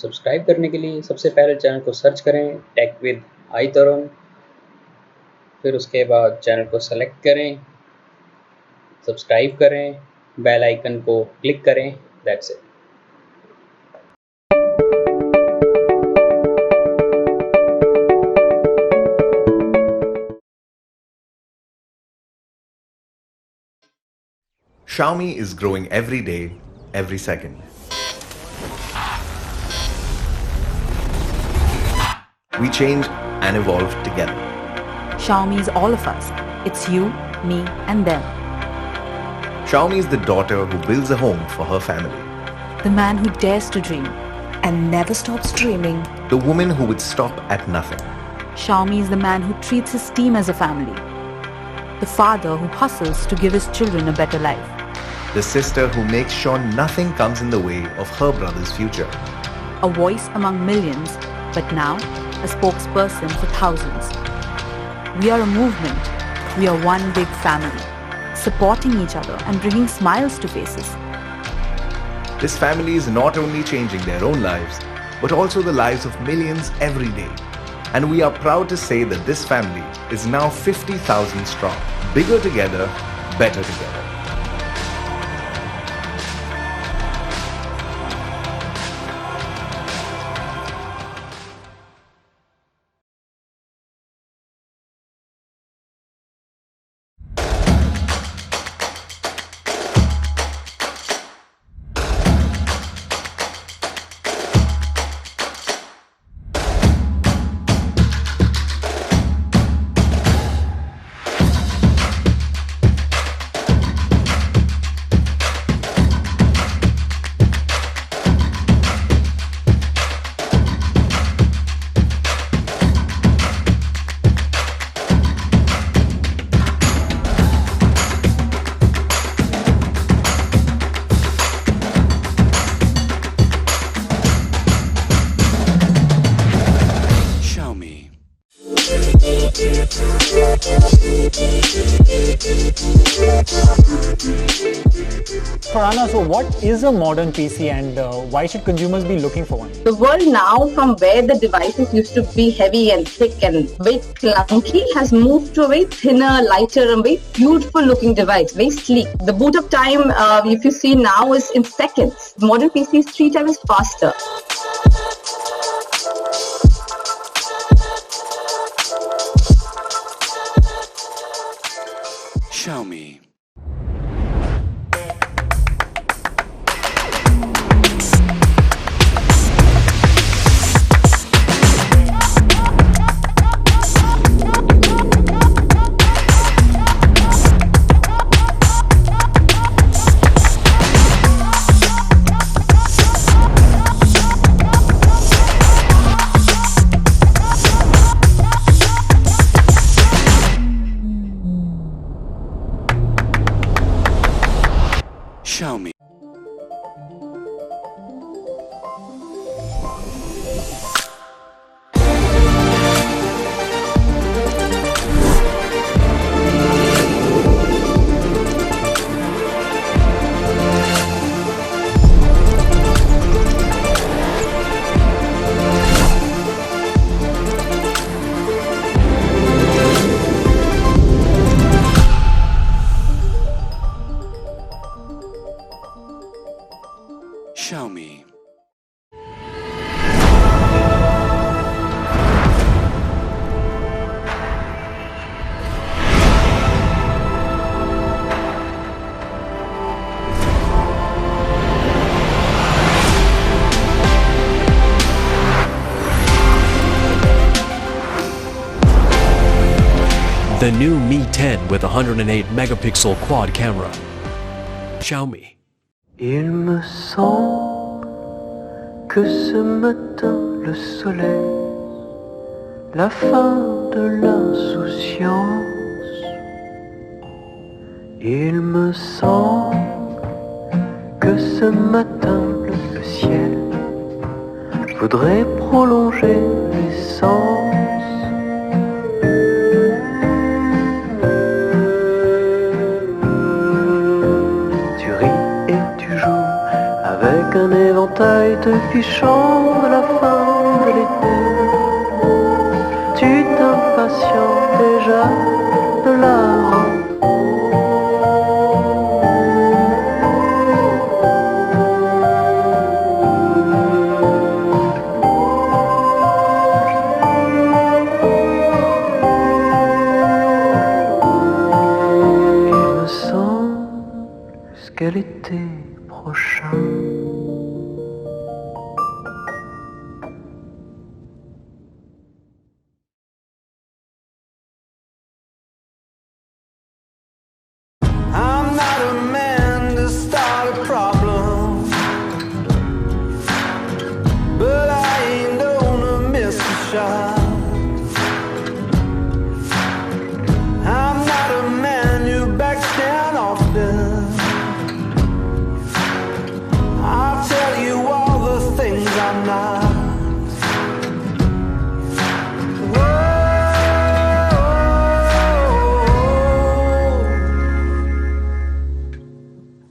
Subscribe करने के लिए सबसे पहले चैनल को सर्च करें टेक विद आई तरुण, फिर उसके बाद चैनल को सेलेक्ट करें, सब्सक्राइब करें, बेल आइकन को क्लिक करें। That's it. Xiaomi is growing every day, every second. We change and evolve together. Xiaomi is all of us. It's you, me, and them. Xiaomi is the daughter who builds a home for her family. The man who dares to dream and never stops dreaming. The woman who would stop at nothing. Xiaomi is the man who treats his team as a family. The father who hustles to give his children a better life. The sister who makes sure nothing comes in the way of her brother's future. A voice among millions, but now a spokesperson for thousands. We are a movement. We are one big family, supporting each other and bringing smiles to faces. This family is not only changing their own lives, but also the lives of millions every day. And we are proud to say that this family is now 50,000 strong. Bigger together, better together. Farhana, so what is a modern PC and why should consumers be looking for one? The world now, from where the devices used to be heavy and thick and very clunky, has moved to a very thinner, lighter and very beautiful looking device, very sleek. The boot up time, if you see now, is in seconds. Modern PC is 3 times faster. Xiaomi. Xiaomi. Xiaomi. The new Mi 10 with 108 megapixel quad camera. Xiaomi. Il me semble que ce matin le soleil, la fin de l'insouciance. Il me semble que ce matin le ciel voudrait prolonger l'essence. Un éventail l'épouvantail depuis chant de la fin de l'été. Tu t'impatientes déjà de la rentrée. Jusqu'à l'été prochain. I'm not a man to start a problem, but I ain't gonna miss a shot. I'm not a man who backs down often. I'll tell you all the things I'm not. Whoa.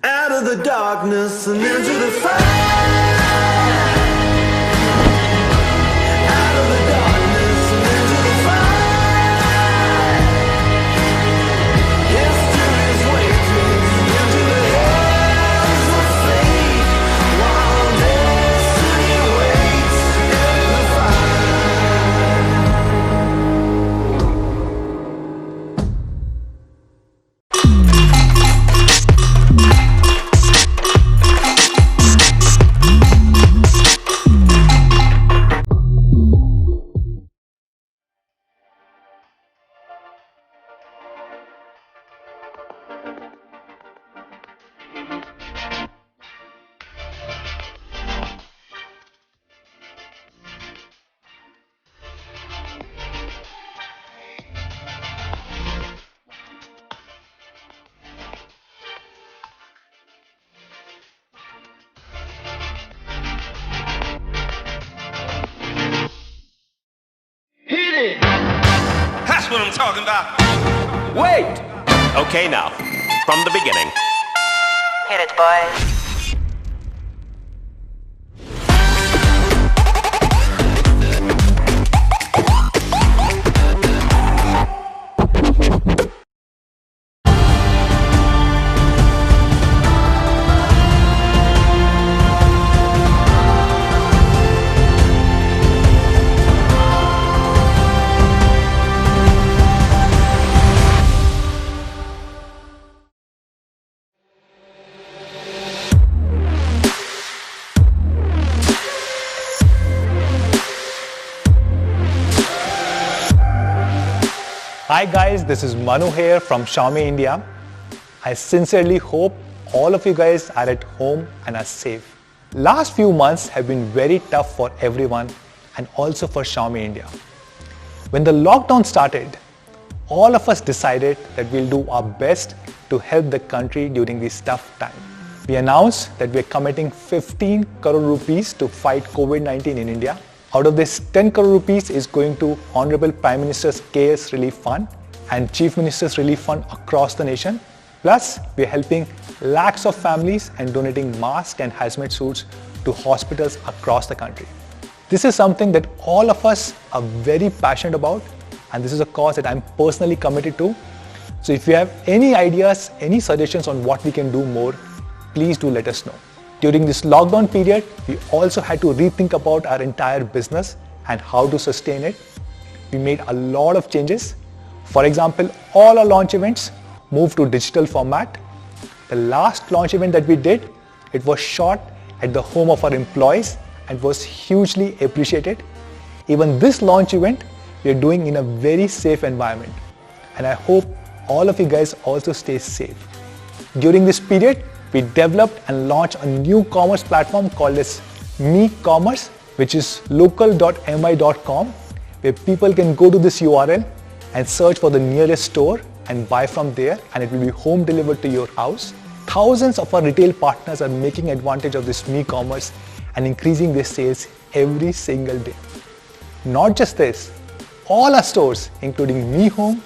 Out of the darkness and into the fire. Out of the darkness and into the fire. Yesterday's waiting into the hands of fate, while destiny waits in the That's what I'm talking about. Wait! Okay, now, from the beginning. Hit it, boys. Hi guys, this is Manu here from Xiaomi India. I sincerely hope all of you guys are at home and are safe. Last few months have been very tough for everyone and also for Xiaomi India. When the lockdown started, all of us decided that we'll do our best to help the country during this tough time. We announced that we're committing 15 crore rupees to fight COVID-19 in India. Out of this, 10 crore rupees is going to Honorable Prime Minister's CARES Relief Fund and Chief Minister's Relief Fund across the nation. Plus, we're helping lakhs of families and donating masks and hazmat suits to hospitals across the country. This is something that all of us are very passionate about, and this is a cause that I'm personally committed to. So if you have any ideas, any suggestions on what we can do more, please do let us know. During this lockdown period, we also had to rethink about our entire business and how to sustain it. We made a lot of changes. For example, all our launch events moved to digital format. The last launch event that we did, it was shot at the home of our employees and was hugely appreciated. Even this launch event, we are doing in a very safe environment. And I hope all of you guys also stay safe. During this period, we developed and launched a new commerce platform called as Mi Commerce, which is local.mi.com, where people can go to this URL and search for the nearest store and buy from there, and it will be home delivered to your house. Thousands of our retail partners are making advantage of this Mi Commerce and increasing their sales every single day. Not just this, all our stores, including Mi Home,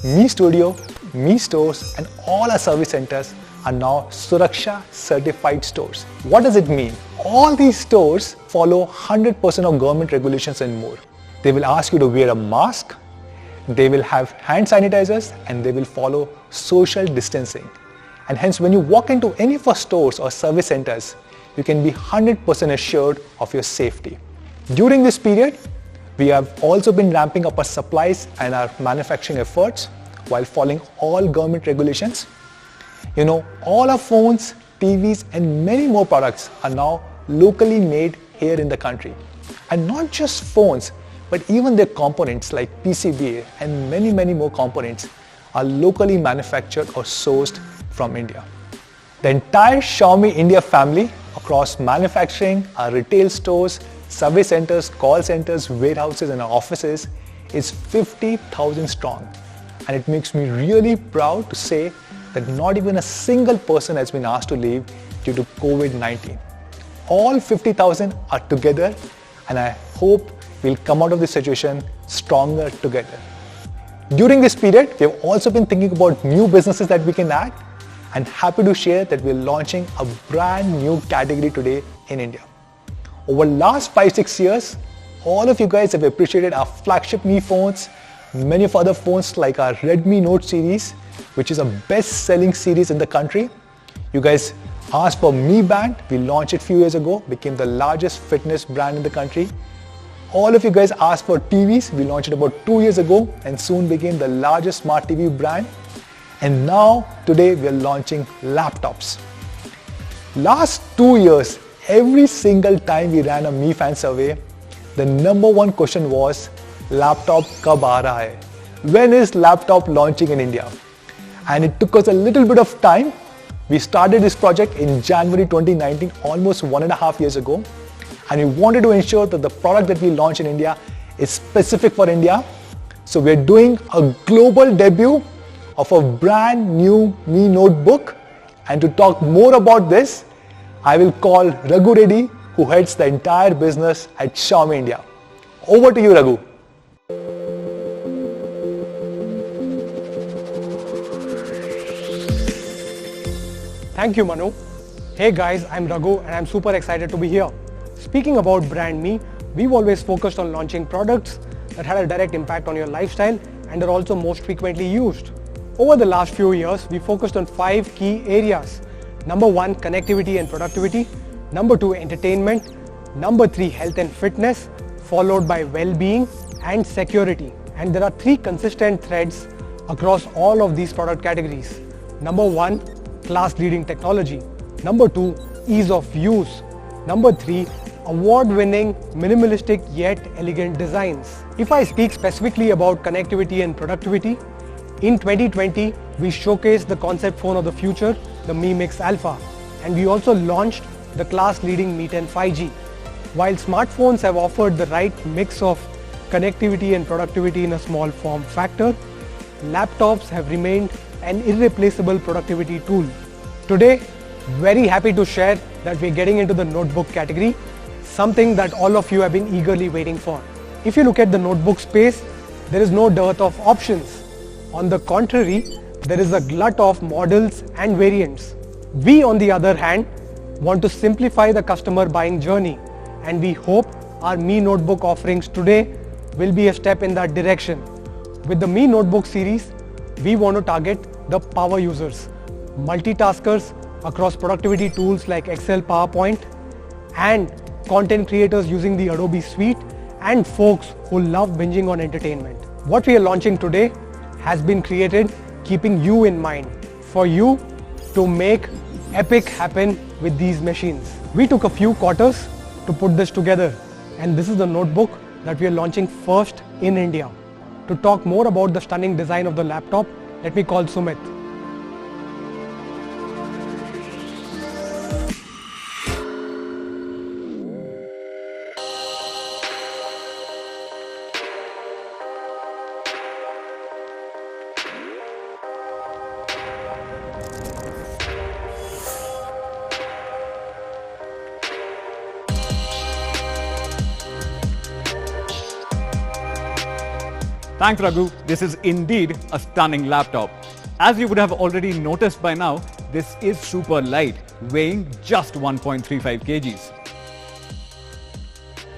Mi Studio, Mi Stores, and all our service centers are now Suraksha certified stores. What does it mean? All these stores follow 100% of government regulations and more. They will ask you to wear a mask, they will have hand sanitizers, and they will follow social distancing. And hence when you walk into any of our stores or service centers, you can be 100% assured of your safety. During this period, we have also been ramping up our supplies and our manufacturing efforts while following all government regulations. All our phones, TVs, and many more products are now locally made here in the country. And not just phones, but even their components like PCBA and many more components are locally manufactured or sourced from India. The entire Xiaomi India family across manufacturing, our retail stores, service centers, call centers, warehouses, and our offices is 50,000 strong. And it makes me really proud to say that not even a single person has been asked to leave due to COVID-19. All 50,000 are together, and I hope we'll come out of this situation stronger together. During this period, we have also been thinking about new businesses that we can add, and happy to share that we're launching a brand new category today in India. Over the last 5-6 years, all of you guys have appreciated our flagship Mi phones, many of other phones like our Redmi Note series, which is a best-selling series in the country. You guys asked for Mi Band. We launched it a few years ago, became the largest fitness brand in the country. All of you guys asked for TVs. We launched it about 2 years ago and soon became the largest smart TV brand. And now, today, we are launching laptops. Last 2 years, every single time we ran a Mi Fan survey, the number one question was, laptop kab aa raha hai? When is laptop launching in India? And it took us a little bit of time. We started this project in January 2019, almost 1.5 years ago. And we wanted to ensure that the product that we launch in India is specific for India. So we're doing a global debut of a brand new Mi Notebook. And to talk more about this, I will call Raghu Reddy, who heads the entire business at Xiaomi India. Over to you, Raghu. Thank you, Manu. Hey guys, I'm Raghu and I'm super excited to be here. Speaking about brand Me, we've always focused on launching products that had a direct impact on your lifestyle and are also most frequently used. Over the last few years, we focused on 5 key areas. Number 1, connectivity and productivity. Number 2, entertainment. Number 3, health and fitness, followed by well-being and security. And there are 3 consistent threads across all of these product categories. Number 1, class-leading technology. Number 2, ease of use. Number 3, award-winning, minimalistic yet elegant designs. If I speak specifically about connectivity and productivity, in 2020, we showcased the concept phone of the future, the Mi Mix Alpha, and we also launched the class-leading Mi 10 5G. While smartphones have offered the right mix of connectivity and productivity in a small form factor, laptops have remained an irreplaceable productivity tool. Today, very happy to share that we're getting into the notebook category, something that all of you have been eagerly waiting for. If you look at the notebook space, there is no dearth of options. On the contrary, there is a glut of models and variants. We, on the other hand, want to simplify the customer buying journey, and we hope our Mi Notebook offerings today will be a step in that direction. With the Mi Notebook series, we want to target the power users, multitaskers across productivity tools like Excel, PowerPoint, and content creators using the Adobe Suite, and folks who love binging on entertainment. What we are launching today has been created keeping you in mind, for you to make epic happen with these machines. We took a few quarters to put this together, and this is the notebook that we are launching first in India. To talk more about the stunning design of the laptop, let me call Sumit. Thanks, Raghu. This is indeed a stunning laptop. As you would have already noticed by now, this is super light, weighing just 1.35 kgs.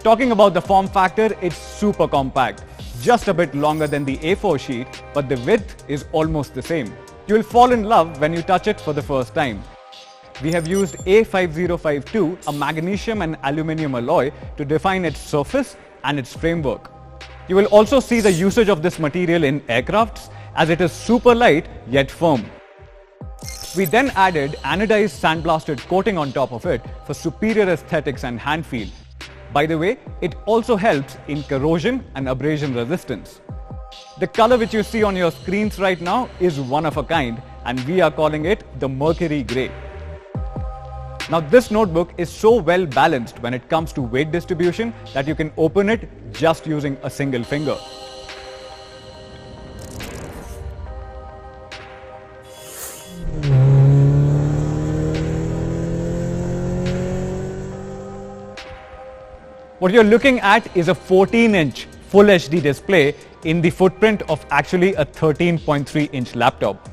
Talking about the form factor, it's super compact. Just a bit longer than the A4 sheet, but the width is almost the same. You'll fall in love when you touch it for the first time. We have used A5052, a magnesium and aluminium alloy, to define its surface and its framework. You will also see the usage of this material in aircrafts, as it is super light yet firm. We then added anodized sandblasted coating on top of it for superior aesthetics and hand feel. By the way, it also helps in corrosion and abrasion resistance. The color which you see on your screens right now is one of a kind, and we are calling it the Mercury Grey. Now this notebook is so well balanced when it comes to weight distribution that you can open it just using a single finger. What you're looking at is a 14-inch Full HD display in the footprint of actually a 13.3-inch laptop.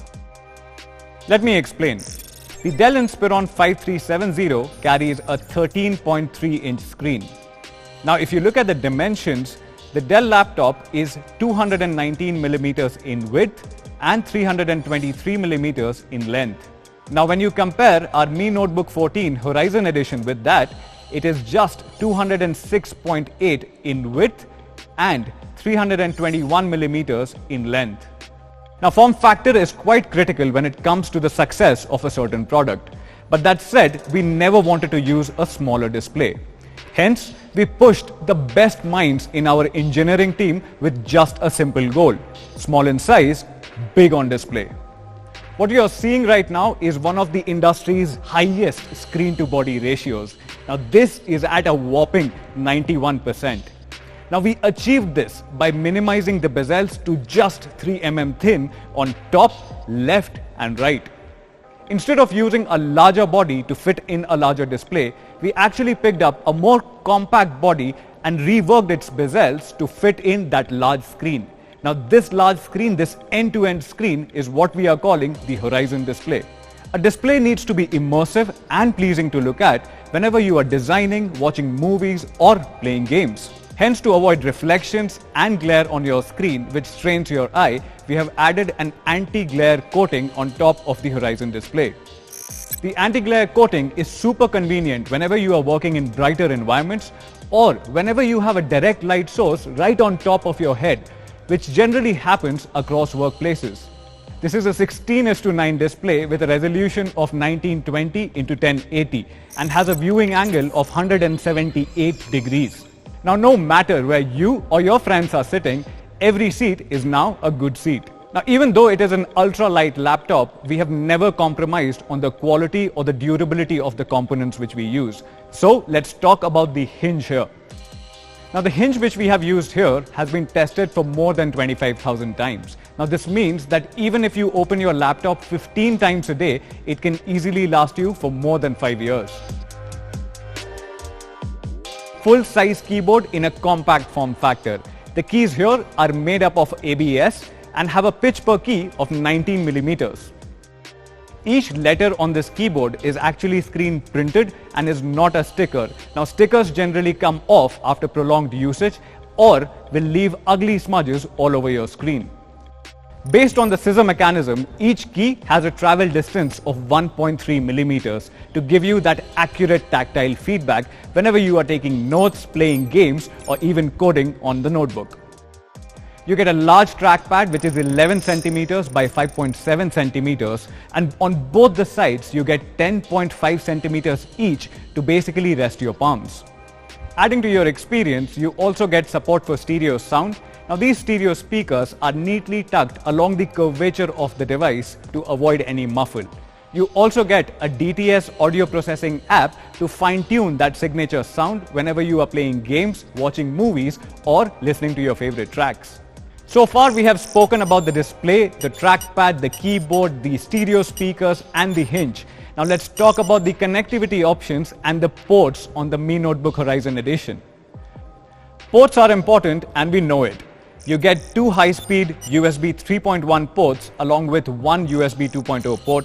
Let me explain. The Dell Inspiron 5370 carries a 13.3-inch screen. Now if you look at the dimensions, the Dell laptop is 219mm in width and 323mm in length. Now when you compare our Mi Notebook 14 Horizon Edition with that, it is just 206.8 in width and 321mm in length. Now form factor is quite critical when it comes to the success of a certain product. But that said, we never wanted to use a smaller display. Hence, we pushed the best minds in our engineering team with just a simple goal: small in size, big on display. What you are seeing right now is one of the industry's highest screen-to-body ratios. Now this is at a whopping 91%. Now we achieved this by minimizing the bezels to just 3 mm thin on top, left and right. Instead of using a larger body to fit in a larger display, we actually picked up a more compact body and reworked its bezels to fit in that large screen. Now this large screen, this end-to-end screen, is what we are calling the Horizon display. A display needs to be immersive and pleasing to look at whenever you are designing, watching movies or playing games. Hence, to avoid reflections and glare on your screen which strains your eye, we have added an anti-glare coating on top of the Horizon display. The anti-glare coating is super convenient whenever you are working in brighter environments or whenever you have a direct light source right on top of your head, which generally happens across workplaces. This is a 16:9 display with a resolution of 1920 x 1080 and has a viewing angle of 178 degrees. Now no matter where you or your friends are sitting, every seat is now a good seat. Now even though it is an ultra-light laptop, we have never compromised on the quality or the durability of the components which we use. So let's talk about the hinge here. Now the hinge which we have used here has been tested for more than 25,000 times. Now this means that even if you open your laptop 15 times a day, it can easily last you for more than 5 years. Full-size keyboard in a compact form factor. The keys here are made up of ABS and have a pitch per key of 19mm. Each letter on this keyboard is actually screen printed and is not a sticker. Now stickers generally come off after prolonged usage or will leave ugly smudges all over your screen. Based on the scissor mechanism, each key has a travel distance of 1.3mm to give you that accurate tactile feedback whenever you are taking notes, playing games or even coding on the notebook. You get a large trackpad which is 11 cm by 5.7 cm, and on both the sides you get 10.5 cm each to basically rest your palms. Adding to your experience, you also get support for stereo sound. Now these stereo speakers are neatly tucked along the curvature of the device to avoid any muffle. You also get a DTS audio processing app to fine-tune that signature sound whenever you are playing games, watching movies or listening to your favorite tracks. So far we have spoken about the display, the trackpad, the keyboard, the stereo speakers and the hinge. Now let's talk about the connectivity options and the ports on the Mi Notebook Horizon Edition. Ports are important and we know it. You get 2 high-speed USB 3.1 ports along with 1 USB 2.0 port.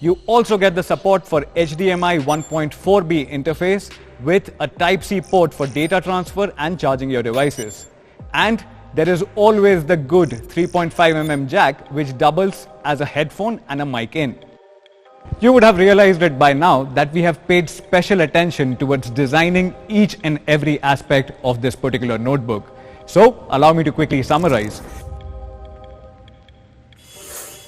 You also get the support for HDMI 1.4b interface with a Type-C port for data transfer and charging your devices. And there is always the good 3.5mm jack which doubles as a headphone and a mic in. You would have realized it by now that we have paid special attention towards designing each and every aspect of this particular notebook. So allow me to quickly summarize.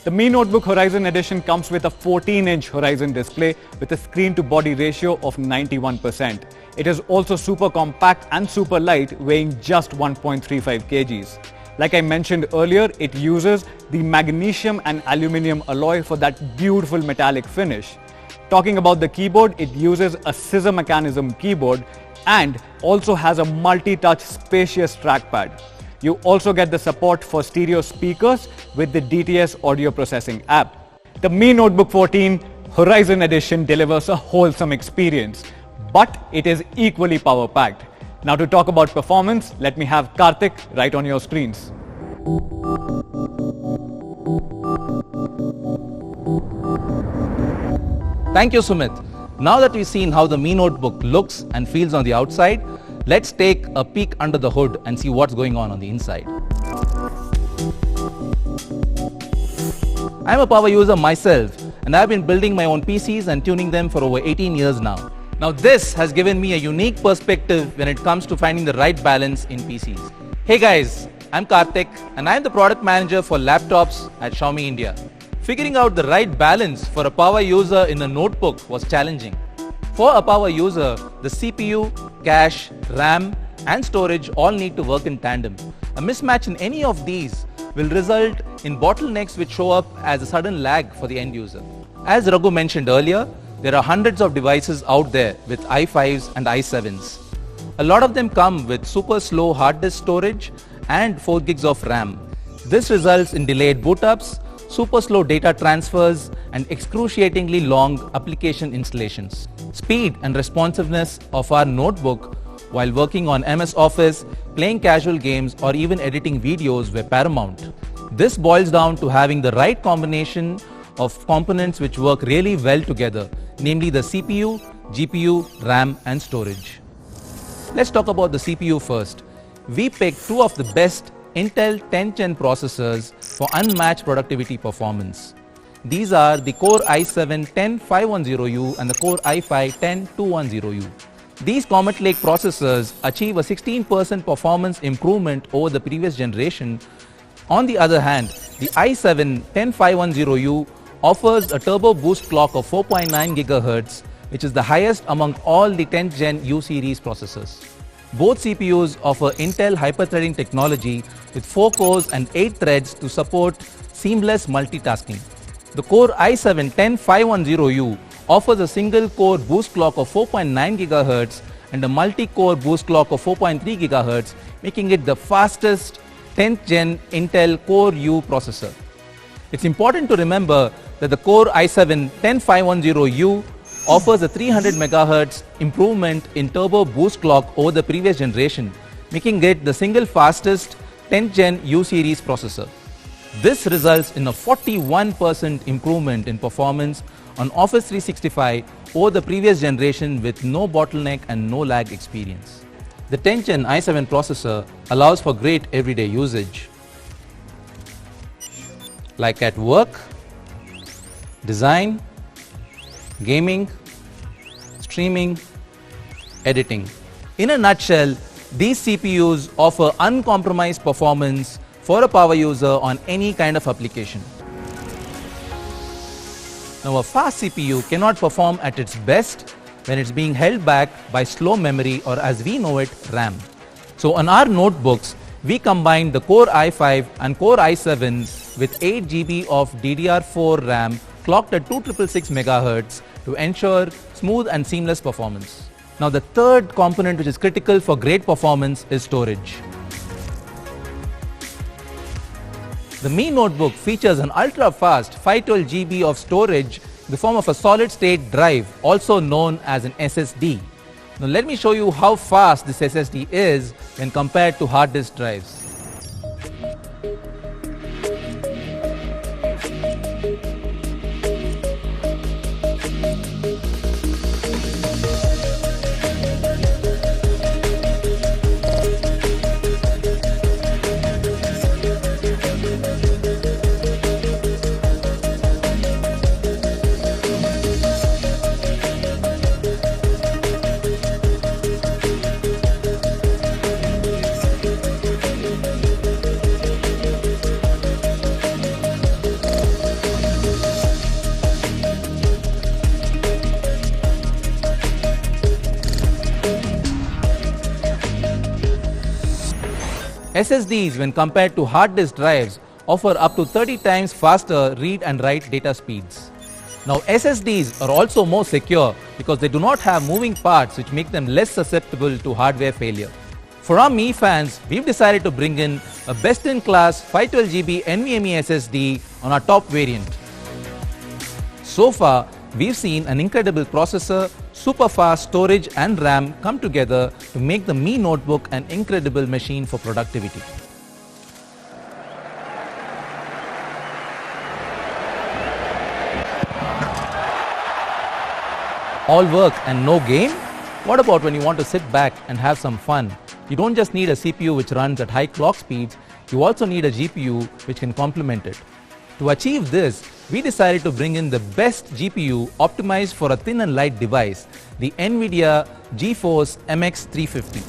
The Mi Notebook Horizon Edition comes with a 14-inch Horizon display with a screen-to-body ratio of 91%. It is also super compact and super light, weighing just 1.35 kgs. Like I mentioned earlier, it uses the magnesium and aluminium alloy for that beautiful metallic finish. Talking about the keyboard, it uses a scissor mechanism keyboard and also has a multi-touch spacious trackpad. You also get the support for stereo speakers with the DTS audio processing app. The Mi Notebook 14 Horizon Edition delivers a wholesome experience, but it is equally power-packed. Now to talk about performance, let me have Karthik right on your screens. Thank you, Sumit. Now that we've seen how the Mi Notebook looks and feels on the outside, let's take a peek under the hood and see what's going on the inside. I'm a power user myself, and I've been building my own PCs and tuning them for over 18 years now. Now this has given me a unique perspective when it comes to finding the right balance in PCs. Hey guys, I'm Karthik and I'm the product manager for laptops at Xiaomi India. Figuring out the right balance for a power user in a notebook was challenging. For a power user, the CPU, cache, RAM and storage all need to work in tandem. A mismatch in any of these will result in bottlenecks which show up as a sudden lag for the end user. As Raghu mentioned earlier, there are hundreds of devices out there with i5s and i7s. A lot of them come with super slow hard disk storage and 4 gigs of RAM. This results in delayed boot ups, super slow data transfers and excruciatingly long application installations. Speed and responsiveness of our notebook while working on MS Office, playing casual games or even editing videos were paramount. This boils down to having the right combination of components which work really well together, namely the CPU, GPU, RAM and storage. Let's talk about the CPU first. We picked two of the best Intel 10th Gen processors for unmatched productivity performance. These are the Core i7-10510U and the Core i5-10210U. These Comet Lake processors achieve a 16% performance improvement over the previous generation. On the other hand, the i7-10510U offers a turbo boost clock of 4.9 GHz, which is the highest among all the 10th Gen U series processors. Both CPUs offer Intel hyper-threading technology with 4 cores and 8 threads to support seamless multitasking. The Core i7-10510U offers a single core boost clock of 4.9 GHz and a multi-core boost clock of 4.3 GHz, making it the fastest 10th Gen Intel Core U processor. It's important to remember that the Core i7-10510U offers a 300 MHz improvement in turbo boost clock over the previous generation, making it the single fastest 10th Gen U series processor. This results in a 41% improvement in performance on Office 365 over the previous generation with no bottleneck and no lag experience. The 10th Gen i7 processor allows for great everyday usage, like at work, design, gaming, streaming, editing. In a nutshell, these CPUs offer uncompromised performance for a power user on any kind of application. Now, a fast CPU cannot perform at its best when it's being held back by slow memory, or as we know it, RAM. So on our notebooks, we combined the Core i5 and Core i7 with 8 GB of DDR4 RAM clocked at 2666 MHz to ensure smooth and seamless performance. Now the third component which is critical for great performance is storage. The Mi Notebook features an ultra-fast 512 GB of storage in the form of a solid-state drive, also known as an SSD. Now let me show you how fast this SSD is when compared to hard disk drives. SSDs, when compared to hard disk drives, offer up to 30 times faster read and write data speeds. Now SSDs are also more secure because they do not have moving parts, which make them less susceptible to hardware failure. For our Mi fans, we've decided to bring in a best-in-class 512GB NVMe SSD on our top variant. So far, we've seen an incredible processor, super fast storage and RAM come together to make the Mi notebook an incredible machine for productivity. All work and no game? What about when you want to sit back and have some fun? You don't just need a CPU which runs at high clock speeds, you also need a GPU which can complement it. To achieve this, we decided to bring in the best GPU optimized for a thin and light device, the NVIDIA GeForce MX350.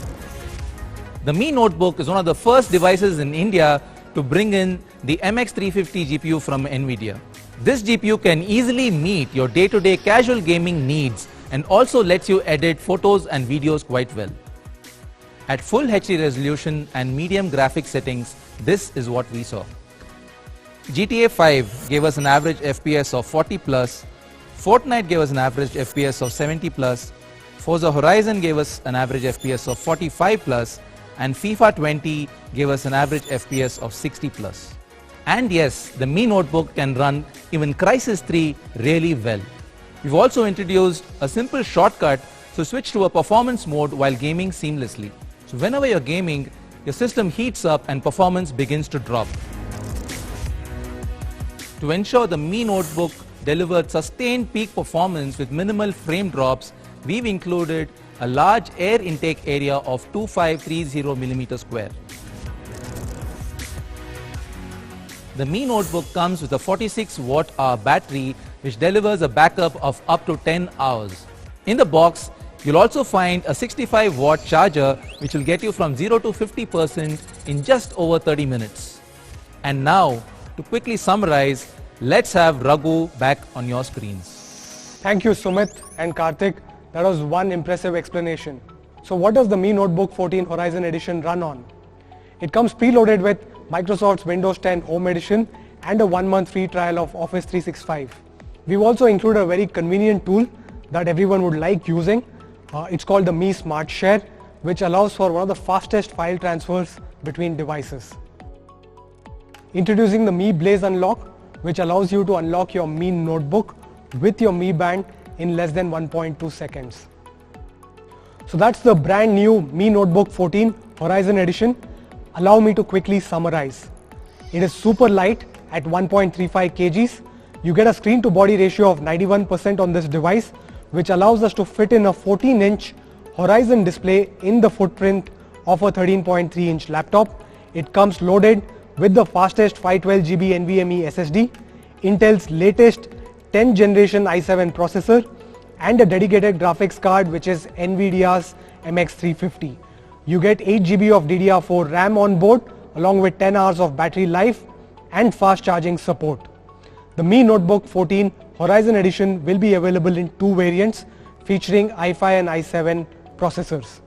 The Mi Notebook is one of the first devices in India to bring in the MX350 GPU from NVIDIA. This GPU can easily meet your day-to-day casual gaming needs and also lets you edit photos and videos quite well. At full HD resolution and medium graphics settings, this is what we saw. GTA 5 gave us an average FPS of 40 plus, Fortnite gave us an average FPS of 70 plus, Forza Horizon gave us an average FPS of 45 plus, and FIFA 20 gave us an average FPS of 60 plus. And yes, the Mi Notebook can run even Crysis 3 really well. We've also introduced a simple shortcut to switch to a performance mode while gaming seamlessly. So whenever you're gaming, your system heats up and performance begins to drop. To ensure the Mi Notebook delivered sustained peak performance with minimal frame drops, we've included a large air intake area of 2530mm square. The Mi Notebook comes with a 46 watt-hour battery which delivers a backup of up to 10 hours. In the box, you'll also find a 65 watt charger which will get you from 0 to 50% in just over 30 minutes. And now, to quickly summarize, let's have Raghu back on your screens. Thank you Sumit and Karthik. That was one impressive explanation. So what does the Mi Notebook 14 Horizon Edition run on? It comes preloaded with Microsoft's Windows 10 Home Edition and a 1-month free trial of Office 365. We've also included a very convenient tool that everyone would like using. It's called the Mi Smart Share, which allows for one of the fastest file transfers between devices. Introducing the Mi Blaze Unlock, which allows you to unlock your Mi Notebook with your Mi Band in less than 1.2 seconds. So that's the brand new Mi Notebook 14 Horizon Edition. Allow me to quickly summarize. It is super light at 1.35 kgs. You get a screen to body ratio of 91% on this device, which allows us to fit in a 14-inch Horizon display in the footprint of a 13.3-inch laptop. It comes loaded with the fastest 512GB NVMe SSD, Intel's latest 10th generation i7 processor, and a dedicated graphics card which is NVIDIA's MX350. You get 8GB of DDR4 RAM on board along with 10 hours of battery life and fast charging support. The Mi Notebook 14 Horizon Edition will be available in two variants featuring i5 and i7 processors.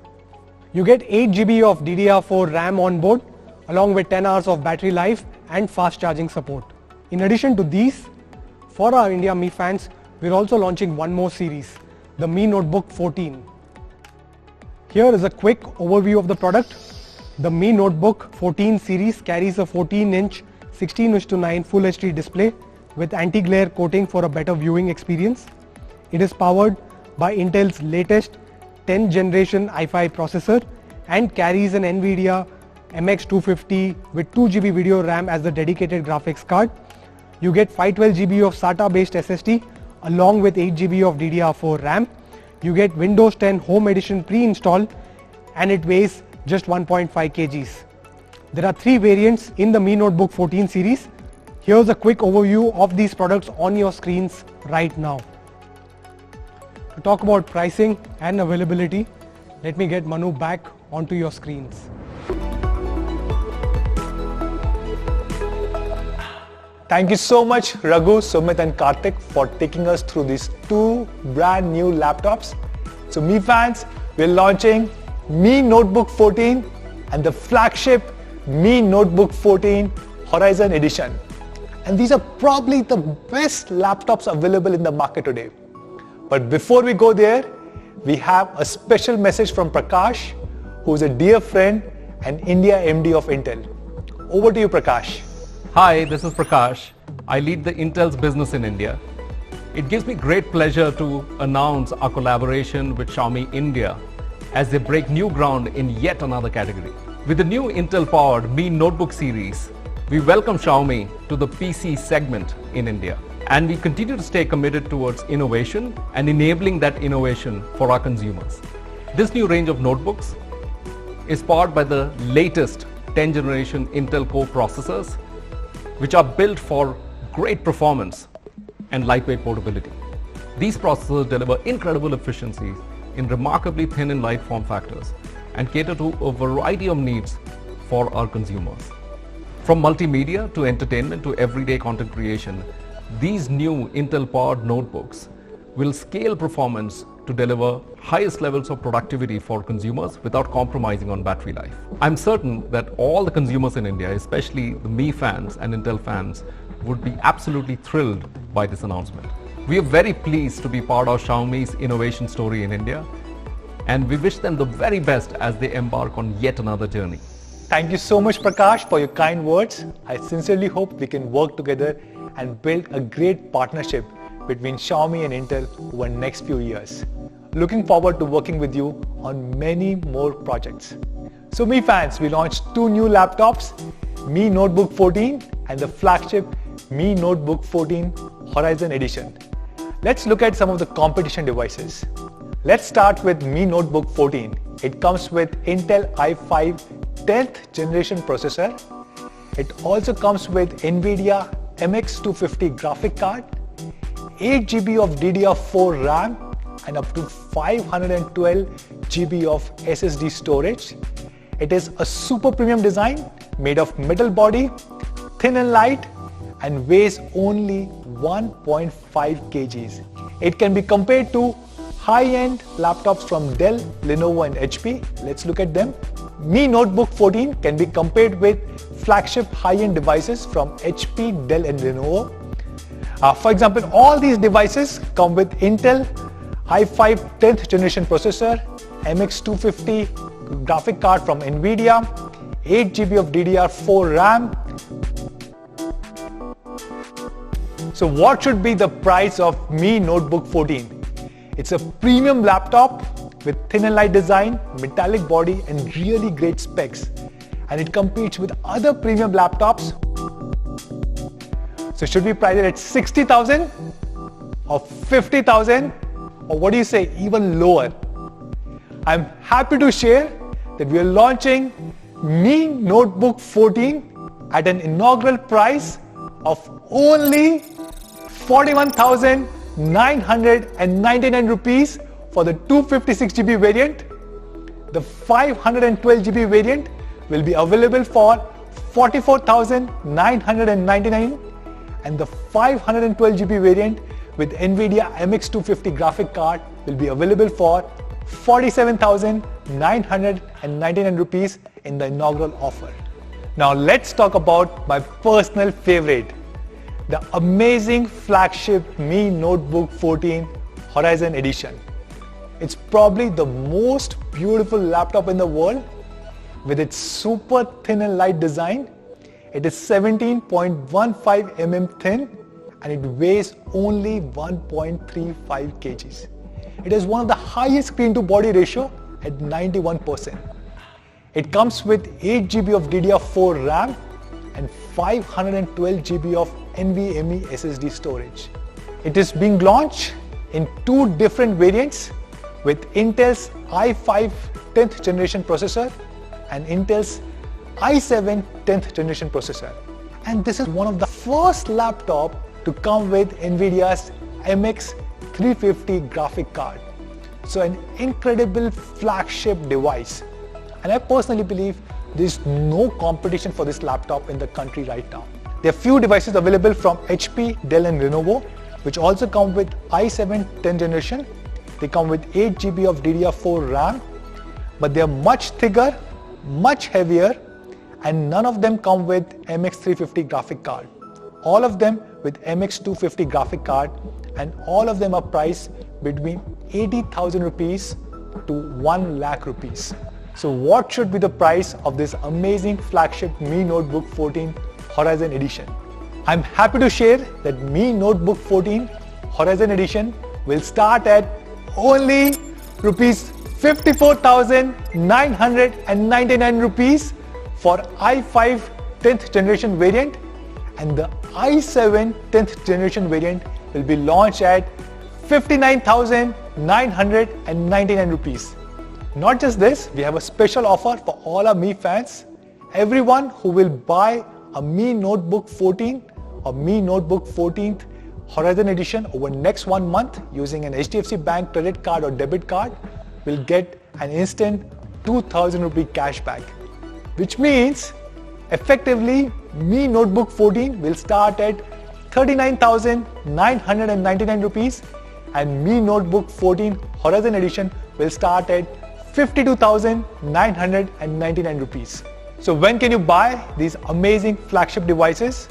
You get 8GB of DDR4 RAM on board along with 10 hours of battery life and fast charging support. In addition to these, for our India Mi fans, we're also launching one more series, the Mi Notebook 14. Here is a quick overview of the product. The Mi Notebook 14 series carries a 14-inch 16:9 Full HD display with anti-glare coating for a better viewing experience. It is powered by Intel's latest 10th generation i5 processor and carries an NVIDIA MX250 with 2GB video RAM as the dedicated graphics card. You get 512GB of SATA based SSD along with 8GB of DDR4 RAM. You get Windows 10 Home Edition pre-installed and it weighs just 1.5 kgs. There are three variants in the Mi Notebook 14 series. Here's a quick overview of these products on your screens right now. To talk about pricing and availability, let me get Manu back onto your screens. Thank you so much Raghu, Sumit and Karthik for taking us through these two brand new laptops. So Mi fans, we're launching Mi Notebook 14 and the flagship Mi Notebook 14 Horizon Edition. And these are probably the best laptops available in the market today. But before we go there, we have a special message from Prakash, who is a dear friend and India MD of Intel. Over to you, Prakash. Hi, this is Prakash. I lead the Intel's business in India. It gives me great pleasure to announce our collaboration with Xiaomi India as they break new ground in yet another category. With the new Intel-powered Mi Notebook series, we welcome Xiaomi to the PC segment in India. And we continue to stay committed towards innovation and enabling that innovation for our consumers. This new range of notebooks is powered by the latest 10th generation Intel Core processors, which are built for great performance and lightweight portability. These processors deliver incredible efficiencies in remarkably thin and light form factors and cater to a variety of needs for our consumers. From multimedia to entertainment to everyday content creation, these new Intel-powered notebooks will scale performance to deliver highest levels of productivity for consumers without compromising on battery life. I'm certain that all the consumers in India, especially the Mi fans and Intel fans, would be absolutely thrilled by this announcement. We are very pleased to be part of Xiaomi's innovation story in India, and we wish them the very best as they embark on yet another journey. Thank you so much, Prakash, for your kind words. I sincerely hope we can work together and build a great partnership between Xiaomi and Intel over the next few years. Looking forward to working with you on many more projects. So Mi fans, we launched two new laptops, Mi Notebook 14 and the flagship Mi Notebook 14 Horizon Edition. Let's look at some of the competition devices. Let's start with Mi Notebook 14. It comes with Intel i5 10th generation processor. It also comes with NVIDIA MX250 graphic card, 8 GB of DDR4 RAM and up to 512 GB of SSD storage. It is a super premium design made of metal body, thin and light, and weighs only 1.5 kgs. It can be compared to high-end laptops from Dell, Lenovo and HP. Let's look at them. Mi Notebook 14 can be compared with flagship high-end devices from HP, Dell and Lenovo. For example, all these devices come with Intel i5 10th generation processor, MX250 graphic card from NVIDIA, 8 GB of DDR4 RAM. So what should be the price of Mi Notebook 14? It's a premium laptop with thin and light design, metallic body and really great specs. And it competes with other premium laptops. So should we price it at 60,000 or 50,000 or what do you say, even lower? I'm happy to share that we are launching Mi Notebook 14 at an inaugural price of only 41,999 rupees for the 256 GB variant. The 512 GB variant will be available for 44,999 and the 512 GB variant with NVIDIA MX250 graphic card will be available for 47,999 rupees in the inaugural offer. Now let's talk about my personal favorite, the amazing flagship Mi Notebook 14 Horizon Edition. It's probably the most beautiful laptop in the world with its super thin and light design. It is 17.15 mm thin and it weighs only 1.35 kgs. It has one of the highest screen to body ratio at 91%. It comes with 8 GB of DDR4 RAM and 512 GB of NVMe SSD storage. It is being launched in two different variants with Intel's i5 10th generation processor and Intel's i7 10th generation processor. And this is one of the first laptop to come with NVIDIA's MX350 graphic card. So an incredible flagship device. And I personally believe there's no competition for this laptop in the country right now. There are few devices available from HP, Dell and Lenovo, which also come with i7 10th generation. They come with 8 GB of DDR4 RAM, but they are much thicker, much heavier, and none of them come with MX350 graphic card. All of them with MX250 graphic card, and all of them are priced between 80,000 rupees to 1 lakh rupees. So what should be the price of this amazing flagship Mi Notebook 14 Horizon Edition? I'm happy to share that Mi Notebook 14 Horizon Edition will start at only rupees 54,999 rupees for i5 10th generation variant, and the i7 10th generation variant will be launched at 59,999 rupees. Not just this, we have a special offer for all our Mi fans. Everyone who will buy a Mi Notebook 14 or Mi Notebook 14th Horizon Edition over next 1 month using an HDFC Bank credit card or debit card will get an instant 2,000 rupee cashback, which means effectively Mi Notebook 14 will start at 39,999 rupees and Mi Notebook 14 Horizon Edition will start at 52,999 rupees. So when can you buy these amazing flagship devices?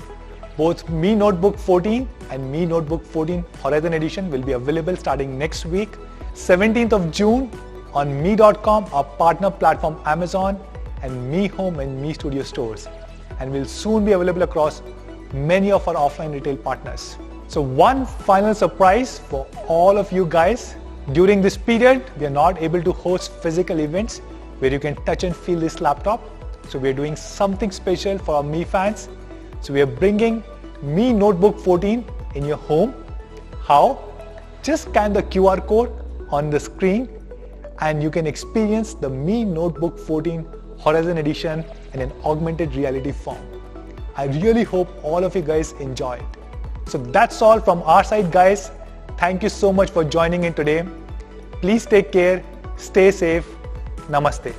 Both Mi Notebook 14 and Mi Notebook 14 Horizon Edition will be available starting next week, 17th of June on Mi.com, our partner platform Amazon, and Mi Home and Mi Studio stores, and will soon be available across many of our offline retail partners. So one final surprise for all of you guys. During this period, we are not able to host physical events where you can touch and feel this laptop. So we are doing something special for our Mi fans. So we are bringing Mi Notebook 14 in your home. How? Just scan the QR code on the screen and you can experience the Mi Notebook 14 Horizon Edition in an augmented reality form. I really hope all of you guys enjoy it. So that's all from our side, guys. Thank you so much for joining in today. Please take care, stay safe. Namaste.